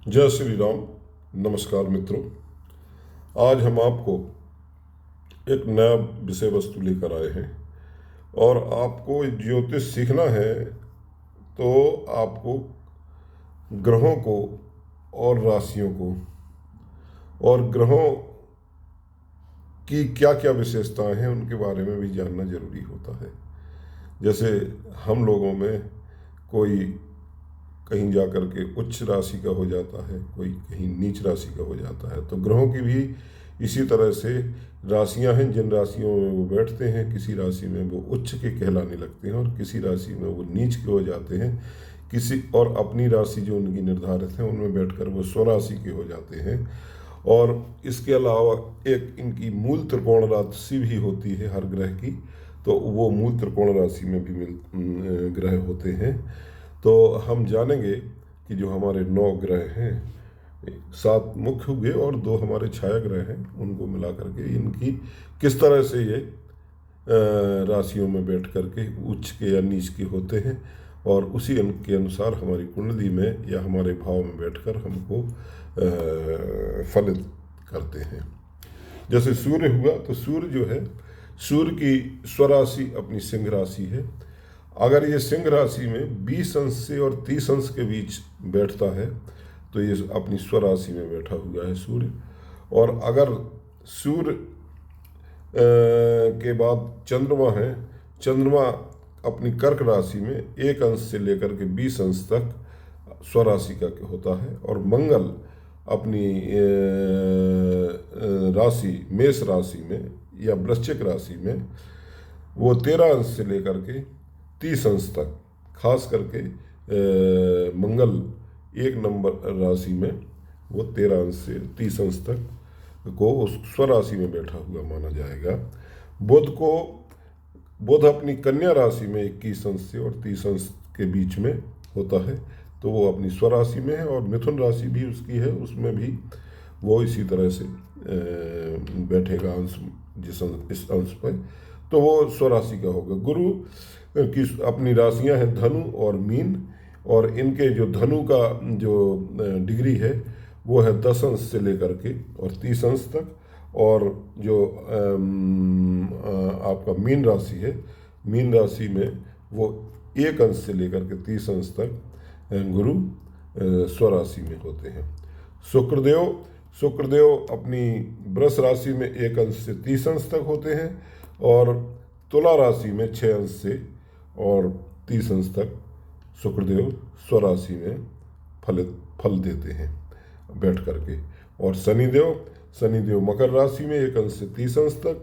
जय श्री राम। नमस्कार मित्रों। आज हम आपको एक नया विषय वस्तु लेकर आए हैं और आपको ज्योतिष सीखना है तो आपको ग्रहों को और राशियों को और ग्रहों की क्या क्या विशेषताएं हैं उनके बारे में भी जानना जरूरी होता है। जैसे हम लोगों में कोई कहीं जाकर के उच्च राशि का हो जाता है, कोई कहीं नीच राशि का हो जाता है, तो ग्रहों की भी इसी तरह से राशियां हैं। जिन राशियों में वो बैठते हैं, किसी राशि में वो उच्च के कहलाने लगते हैं और किसी राशि में वो नीच के हो जाते हैं। किसी और अपनी राशि जो उनकी निर्धारित है उनमें बैठकर वो स्वराशि के हो जाते हैं। और इसके अलावा एक इनकी मूल त्रिकोण राशि भी होती है हर ग्रह की, तो वो मूल त्रिकोण राशि में भी ग्रह होते हैं। तो हम जानेंगे कि जो हमारे 9 ग्रह हैं, 7 मुख्य हुए और 2 हमारे छाया ग्रह हैं, उनको मिला करके इनकी किस तरह से ये राशियों में बैठ करके उच्च के या नीच के होते हैं और उसी के अनुसार हमारी कुंडली में या हमारे भाव में बैठकर हमको फलित करते हैं। जैसे सूर्य हुआ, तो सूर्य जो है, सूर्य की स्वराशि अपनी सिंह राशि है। अगर ये सिंह राशि में 20 अंश से और 30 अंश के बीच बैठता है तो ये अपनी स्वराशि में बैठा हुआ है सूर्य। और अगर सूर्य के बाद चंद्रमा है, चंद्रमा अपनी कर्क राशि में 1 अंश से लेकर के 20 अंश तक स्वराशि का होता है। और मंगल अपनी राशि मेष राशि में या वृश्चिक राशि में वो 13 अंश से लेकर के 30 अंश तक, खास करके मंगल 1 नंबर राशि में वो 13 अंश से 30 अंश तक को उस स्वराशि में बैठा हुआ माना जाएगा। बुध अपनी कन्या राशि में 21 अंश से और 30 अंश के बीच में होता है, तो वो अपनी स्वराशि में है। और मिथुन राशि भी उसकी है, उसमें भी वो इसी तरह से बैठेगा अंश, इस अंश पर, तो वो स्वराशि का होगा। गुरु की अपनी राशियां हैं धनु और मीन, और इनके जो धनु का जो डिग्री है वो है 10 अंश से लेकर के और 30 अंश तक। और जो आपका मीन राशि है, मीन राशि में वो 1 अंश से लेकर के 30 अंश तक गुरु स्वराशि में होते हैं। शुक्रदेव अपनी वृष राशि में 1 अंश से 30 अंश तक होते हैं और तुला राशि में 6 अंश से और 30 अंश तक शुक्रदेव स्वराशि में फल देते हैं बैठ करके। और शनिदेव मकर राशि में 1 अंश से 30 अंश तक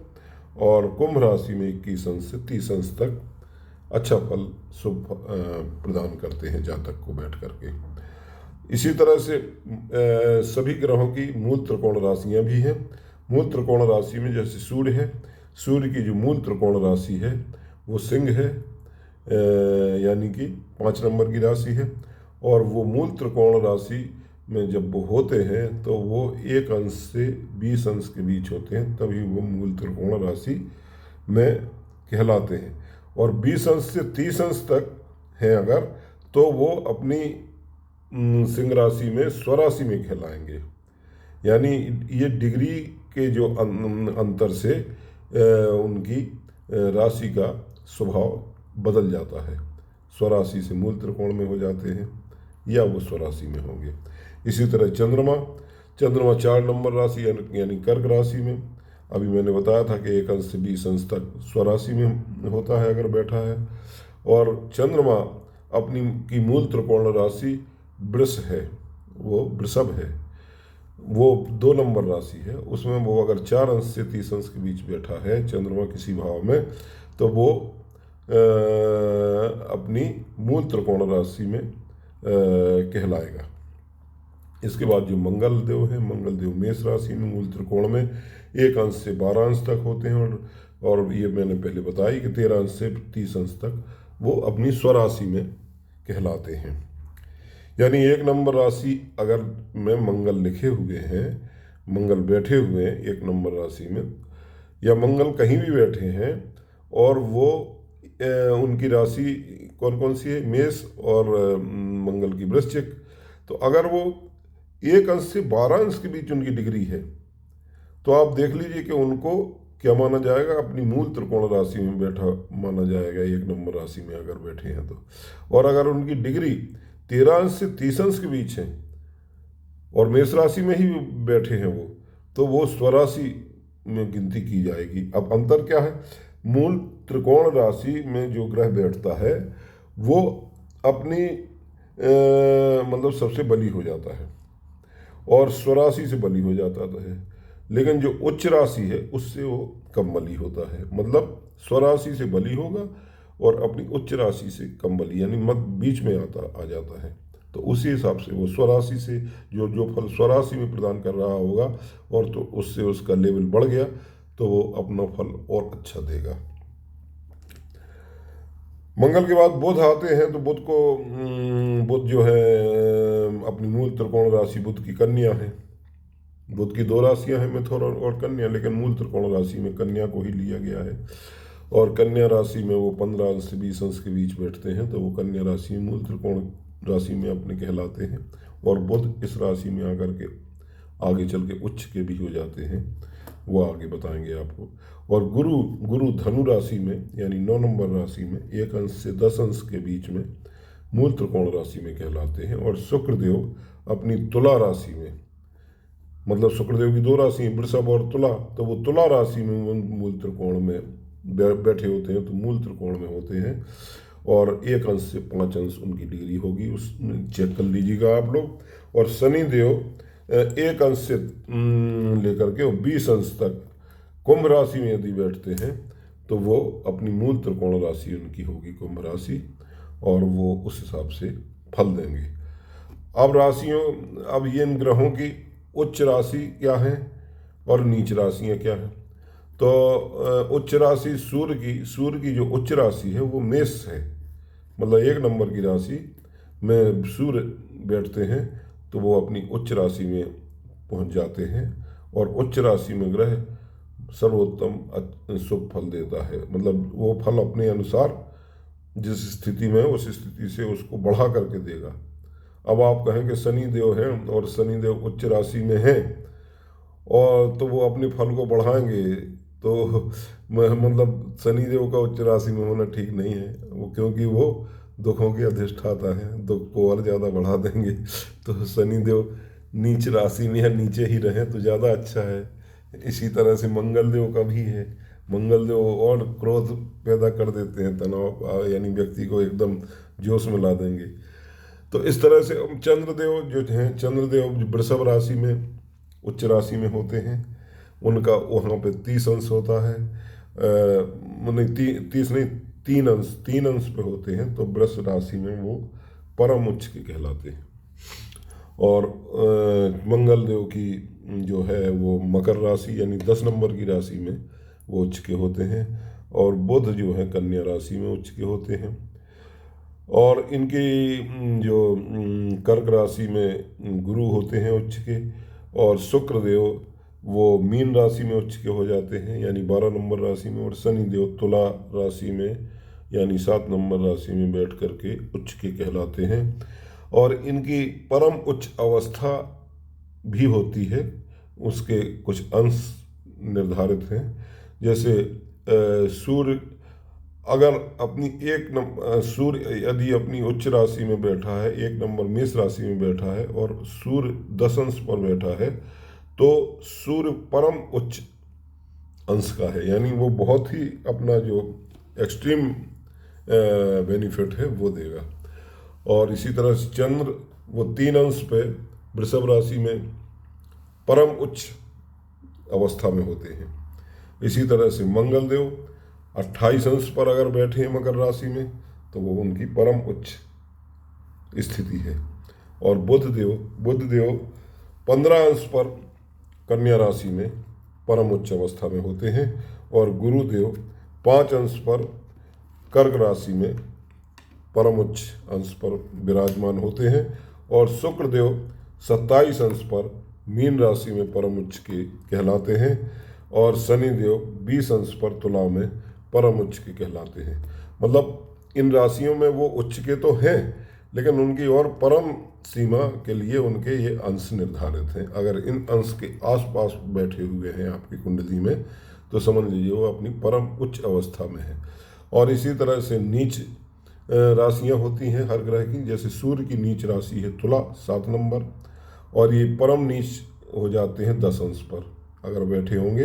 और कुंभ राशि में 21 अंश से 30 अंश तक अच्छा फल शुभ प्रदान करते हैं जातक को बैठ करके। इसी तरह से सभी ग्रहों की मूल त्रिकोण राशियां भी हैं। मूल त्रिकोण राशि में जैसे सूर्य है, सूर्य की जो मूल त्रिकोण राशि है वो सिंह है, यानी कि 5 नंबर की राशि है। और वो मूल त्रिकोण राशि में जब वो होते हैं तो वो 1 अंश से 20 अंश के बीच होते हैं, तभी वो मूल त्रिकोण राशि में कहलाते हैं। और 20 अंश से 30 अंश तक हैं अगर, तो वो अपनी सिंह राशि में स्वराशि में कहलाएंगे। यानी ये डिग्री के जो अंतर से उनकी राशि का स्वभाव बदल जाता है। स्वराशि से मूल त्रिकोण में हो जाते हैं या वो स्वराशि में होंगे। इसी तरह चंद्रमा 4 नंबर राशि यानी कर्क राशि में, अभी मैंने बताया था कि 1 अंश से 20 अंश तक स्वराशि में होता है अगर बैठा है। और चंद्रमा अपनी की मूल त्रिकोण राशि वृष है, वो वृषभ है, वो 2 नंबर राशि है। उसमें वो अगर 4 अंश से 30 अंश के बीच बैठा है चंद्रमा किसी भाव में, तो वो अपनी मूल त्रिकोण राशि में कहलाएगा। इसके बाद जो मंगल देव मेष राशि में मूल त्रिकोण में 1 अंश से 12 अंश तक होते हैं। और ये मैंने पहले बताई कि 13 अंश से 30 अंश तक वो अपनी स्वराशि में कहलाते हैं। यानी 1 नंबर राशि अगर में मंगल लिखे हुए हैं, मंगल बैठे हुए हैं 1 नंबर राशि में, या मंगल कहीं भी बैठे हैं और वो उनकी राशि कौन कौन सी है, मेष और मंगल की वृश्चिक, तो अगर वो 1 अंश से 12 अंश के बीच उनकी डिग्री है, तो आप देख लीजिए कि उनको क्या माना जाएगा, अपनी मूल त्रिकोण राशि में बैठा माना जाएगा, 1 नंबर राशि में अगर बैठे हैं तो। और अगर उनकी डिग्री 13 अंश से 30 अंश के बीच है और मेष राशि में ही बैठे हैं तो वो स्वराशि में गिनती की जाएगी। अब अंतर क्या है, मूल त्रिकोण राशि में जो ग्रह बैठता है वो अपनी मतलब सबसे बली हो जाता है और स्वराशि से बली हो जाता है, लेकिन जो उच्च राशि है उससे वो कम बली होता है। मतलब स्वराशि से बली होगा और अपनी उच्च राशि से कम बली, यानी मत बीच में आ जाता है। तो उसी हिसाब से वो स्वराशि से जो फल स्वराशि में प्रदान कर रहा होगा और तो उससे उसका लेवल बढ़ गया तो वो अपना फल और अच्छा देगा। मंगल के बाद बुध आते हैं, तो बुध जो है अपनी मूल त्रिकोण राशि बुध की कन्या है। बुध की 2 राशियां हैं, मिथुन और कन्या, लेकिन मूल त्रिकोण राशि में कन्या को ही लिया गया है। और कन्या राशि में वो 15 अंश से 20 अंश के बीच बैठते हैं, तो वो कन्या राशि मूल त्रिकोण राशि में अपने कहलाते हैं। और बुध इस राशि में आकर के आगे चल के उच्च के भी हो जाते हैं, वो आगे बताएंगे आपको। और गुरु धनु राशि में यानी 9 नंबर राशि में 1 अंश से 10 अंश के बीच में मूल त्रिकोण राशि में कहलाते हैं। और शुक्रदेव अपनी तुला राशि में, मतलब शुक्रदेव की 2 राशि हैं, वृषभ और तुला, तो वो तुला राशि में मूल त्रिकोण में बैठे होते हैं, तो मूल त्रिकोण में होते हैं। और 1 अंश से 5 अंश उनकी डिग्री होगी, उसमें चेक कर लीजिएगा आप लोग। और शनि देव 1 अंश से लेकर के 20 अंश तक कुंभ राशि में यदि बैठते हैं तो वो अपनी मूल त्रिकोण राशि उनकी होगी कुंभ राशि, और वो उस हिसाब से फल देंगे। अब ये इन ग्रहों की उच्च राशि क्या है और नीच राशियाँ क्या है। तो उच्च राशि सूर्य की जो उच्च राशि है वो मेष है, मतलब 1 नंबर की राशि में सूर्य बैठते हैं तो वो अपनी उच्च राशि में पहुंच जाते हैं। और उच्च राशि में ग्रह सर्वोत्तम शुभ फल देता है, मतलब वो फल अपने अनुसार जिस स्थिति में उस स्थिति से उसको बढ़ा करके देगा। अब आप कहें कि शनि देव हैं और शनि देव उच्च राशि में हैं और तो वो अपने फल को बढ़ाएंगे, तो मतलब शनि देव का उच्च राशि में होना ठीक नहीं है वो, क्योंकि वो दुखों के अधिष्ठाता है, दुख को और ज़्यादा बढ़ा देंगे। तो शनि देव नीच राशि में या नीचे ही रहे तो ज़्यादा अच्छा है। इसी तरह से मंगल देव का भी है, मंगल देव और क्रोध पैदा कर देते हैं, तनाव, यानी व्यक्ति को एकदम जोश में ला देंगे। तो इस तरह से चंद्रदेव जो हैं, चंद्रदेव वृषभ राशि में उच्च राशि में होते हैं, उनका वहाँ पे 30 अंश होता है, मतलब 30 नहीं 3 अंश पे होते हैं, तो वृष राशि में वो परम उच्च के कहलाते हैं। और मंगल देव की जो है वो मकर राशि यानी 10 नंबर की राशि में वो उच्च के होते हैं। और बुध जो है कन्या राशि में उच्च के होते हैं। और इनकी जो कर्क राशि में गुरु होते हैं उच्च के। और शुक्रदेव वो मीन राशि में उच्च के हो जाते हैं यानी 12 नंबर राशि में। और शनि देव तुला राशि में यानी 7 नंबर राशि में बैठ करके उच्च के कहलाते हैं। और इनकी परम उच्च अवस्था भी होती है, उसके कुछ अंश निर्धारित हैं। जैसे सूर्य अगर अपनी सूर्य यदि अपनी उच्च राशि में बैठा है, 1 नंबर मेष राशि में बैठा है और सूर्य 10 अंश पर बैठा है, तो सूर्य परम उच्च अंश का है, यानी वो बहुत ही अपना जो एक्सट्रीम बेनिफिट है वो देगा। और इसी तरह से चंद्र वो 3 अंश पे वृषभ राशि में परम उच्च अवस्था में होते हैं। इसी तरह से मंगल देव 28 अंश पर अगर बैठे हैं मकर राशि में तो वो उनकी परम उच्च स्थिति है। और बुध देव 15 अंश पर कन्या राशि में परम उच्च अवस्था में होते हैं। और गुरुदेव 5 अंश पर कर्क राशि में परम उच्च अंश पर विराजमान होते हैं। और शुक्रदेव 27 अंश पर मीन राशि में परम उच्च के कहलाते हैं। और शनि देव 20 अंश पर तुला में परम उच्च के कहलाते हैं। मतलब इन राशियों में वो उच्च के तो हैं, लेकिन उनकी और परम सीमा के लिए उनके ये अंश निर्धारित हैं। अगर इन अंश के आसपास बैठे हुए हैं आपकी कुंडली में तो समझ लीजिए वो अपनी परम उच्च अवस्था में है। और इसी तरह से नीच राशियां होती हैं हर ग्रह की। जैसे सूर्य की नीच राशि है तुला 7 नंबर, और ये परम नीच हो जाते हैं 10 अंश पर अगर बैठे होंगे।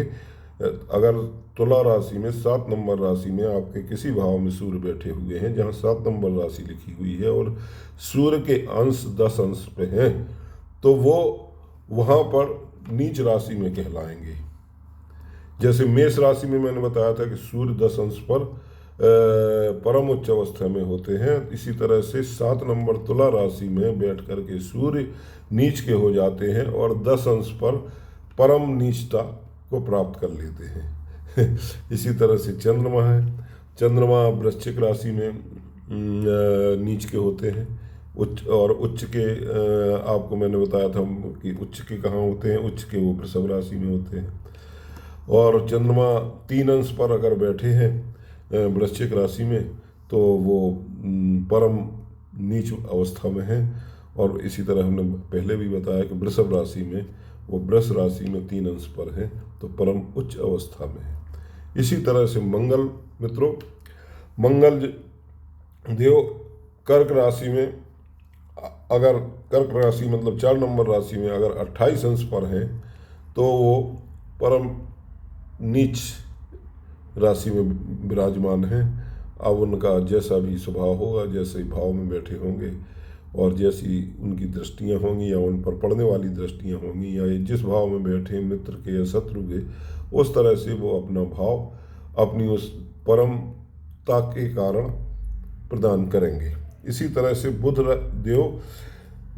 अगर तुला राशि में 7 नंबर राशि में आपके किसी भाव में सूर्य बैठे हुए हैं जहाँ 7 नंबर राशि लिखी हुई है और सूर्य के अंश 10 अंश पे हैं तो वो वहाँ पर नीच राशि में कहलाएंगे। जैसे मेष राशि में मैंने बताया था कि सूर्य 10 अंश पर परम उच्च अवस्था में होते हैं, इसी तरह से 7 नंबर तुला राशि में बैठ कर के सूर्य नीच के हो जाते हैं और 10 अंश पर परम नीचता को प्राप्त कर लेते हैं। इसी तरह से चंद्रमा है। चंद्रमा वृश्चिक राशि में नीच के होते हैं। उच्च के आपको मैंने बताया था कि उच्च के कहाँ होते हैं, उच्च के वो वृषभ राशि में होते हैं। और चंद्रमा 3 अंश पर अगर बैठे हैं वृश्चिक राशि में तो वो परम नीच अवस्था में है। और इसी तरह हमने पहले भी बताया कि वृषभ राशि में वो वृष राशि में 3 अंश पर है तो परम उच्च अवस्था में है। इसी तरह से मंगल मित्रों, मंगल देव कर्क राशि में अगर कर्क राशि मतलब 4 नंबर राशि में अगर 28 अंश पर हैं तो वो परम नीच राशि में विराजमान है। अब उनका जैसा भी स्वभाव होगा, जैसे भाव में बैठे होंगे और जैसी उनकी दृष्टियां होंगी या उन पर पड़ने वाली दृष्टियां होंगी या जिस भाव में बैठे मित्र के या शत्रु के, उस तरह से वो अपना भाव अपनी उस परमता के कारण प्रदान करेंगे। इसी तरह से बुध देव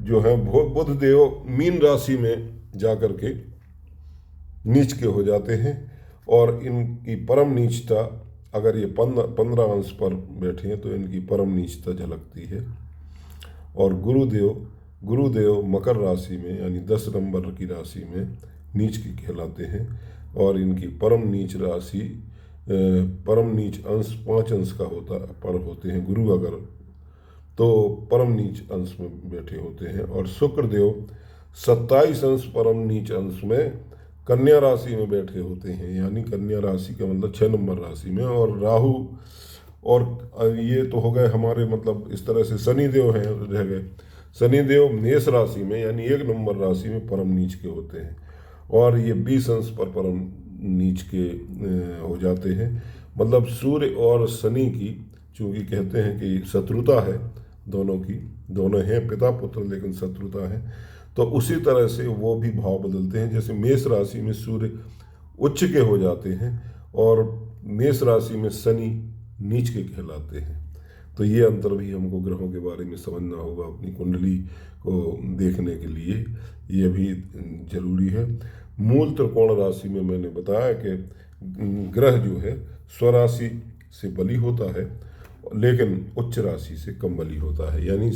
जो है बुध देव मीन राशि में जाकर के नीच के हो जाते हैं और इनकी परम नीचता अगर ये 15 अंश पर बैठे हैं तो इनकी परम नीचता झलकती है। और गुरुदेव मकर राशि में यानी 10 नंबर की राशि में नीच के कहलाते हैं और इनकी परम नीच राशि परम नीच अंश 5 अंश का होते हैं। गुरु अगर तो परम नीच अंश में बैठे होते हैं। और शुक्रदेव 27 अंश परम नीच अंश में कन्या राशि में बैठे होते हैं, यानी कन्या राशि का मतलब 6 नंबर राशि में। और राहु और ये तो हो गए हमारे मतलब इस तरह से शनिदेव हैं रह गए। शनिदेव मेष राशि में यानी 1 नंबर राशि में परम नीच के होते हैं और ये 20 अंश पर परम नीच के हो जाते हैं। मतलब सूर्य और शनि की चूँकि कहते हैं कि शत्रुता है दोनों की, दोनों हैं पिता पुत्र लेकिन शत्रुता है, तो उसी तरह से वो भी भाव बदलते हैं। जैसे मेष राशि में सूर्य उच्च के हो जाते हैं और मेष राशि में शनि नीच के कहलाते हैं। तो ये अंतर भी हमको ग्रहों के बारे में समझना होगा अपनी कुंडली को देखने के लिए, ये भी जरूरी है। मूल त्रिकोण राशि में मैंने बताया कि ग्रह जो है स्वराशि से बली होता है लेकिन उच्च राशि से कम बली होता है, यानी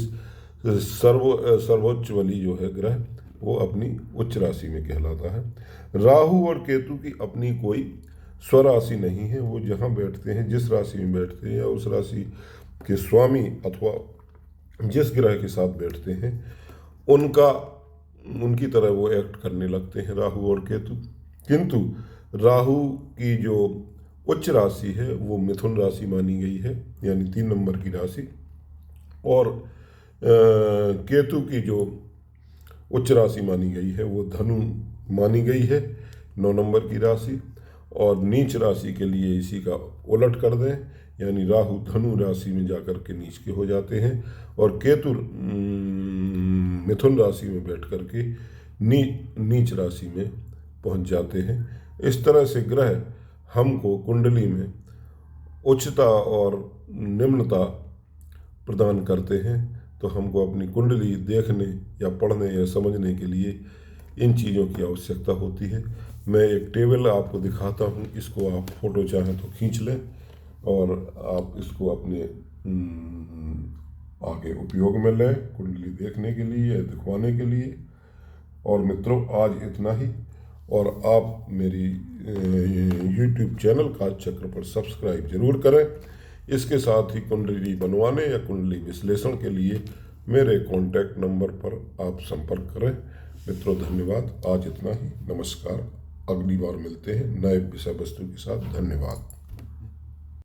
सर्वोच्च बली जो है ग्रह वो अपनी उच्च राशि में कहलाता है। राहु और केतु की अपनी कोई स्वराशि नहीं है, वो जहाँ बैठते हैं जिस राशि में बैठते हैं या उस राशि के स्वामी अथवा जिस ग्रह के साथ बैठते हैं उनकी तरह वो एक्ट करने लगते हैं राहु और केतु। किंतु राहु की जो उच्च राशि है वो मिथुन राशि मानी गई है यानी 3 नंबर की राशि, और केतु की जो उच्च राशि मानी गई है वो धनु मानी गई है 9 नंबर की राशि। और नीच राशि के लिए इसी का उलट कर दें यानी राहु धनु राशि में जाकर के नीच के हो जाते हैं और केतु मिथुन राशि में बैठ कर के नीच राशि में पहुंच जाते हैं। इस तरह से ग्रह हमको कुंडली में उच्चता और निम्नता प्रदान करते हैं। तो हमको अपनी कुंडली देखने या पढ़ने या समझने के लिए इन चीज़ों की आवश्यकता होती है। मैं एक टेबल आपको दिखाता हूँ, इसको आप फोटो चाहें तो खींच लें और आप इसको अपने आगे उपयोग में लें कुंडली देखने के लिए या दिखवाने के लिए। और मित्रों आज इतना ही, और आप मेरी YouTube चैनल काज चक्र पर सब्सक्राइब जरूर करें। इसके साथ ही कुंडली बनवाने या कुंडली विश्लेषण के लिए मेरे कॉन्टैक्ट नंबर पर आप संपर्क करें। मित्रों, धन्यवाद। आज इतना ही। नमस्कार। अगली बार मिलते हैं नए विषय वस्तु के साथ। धन्यवाद।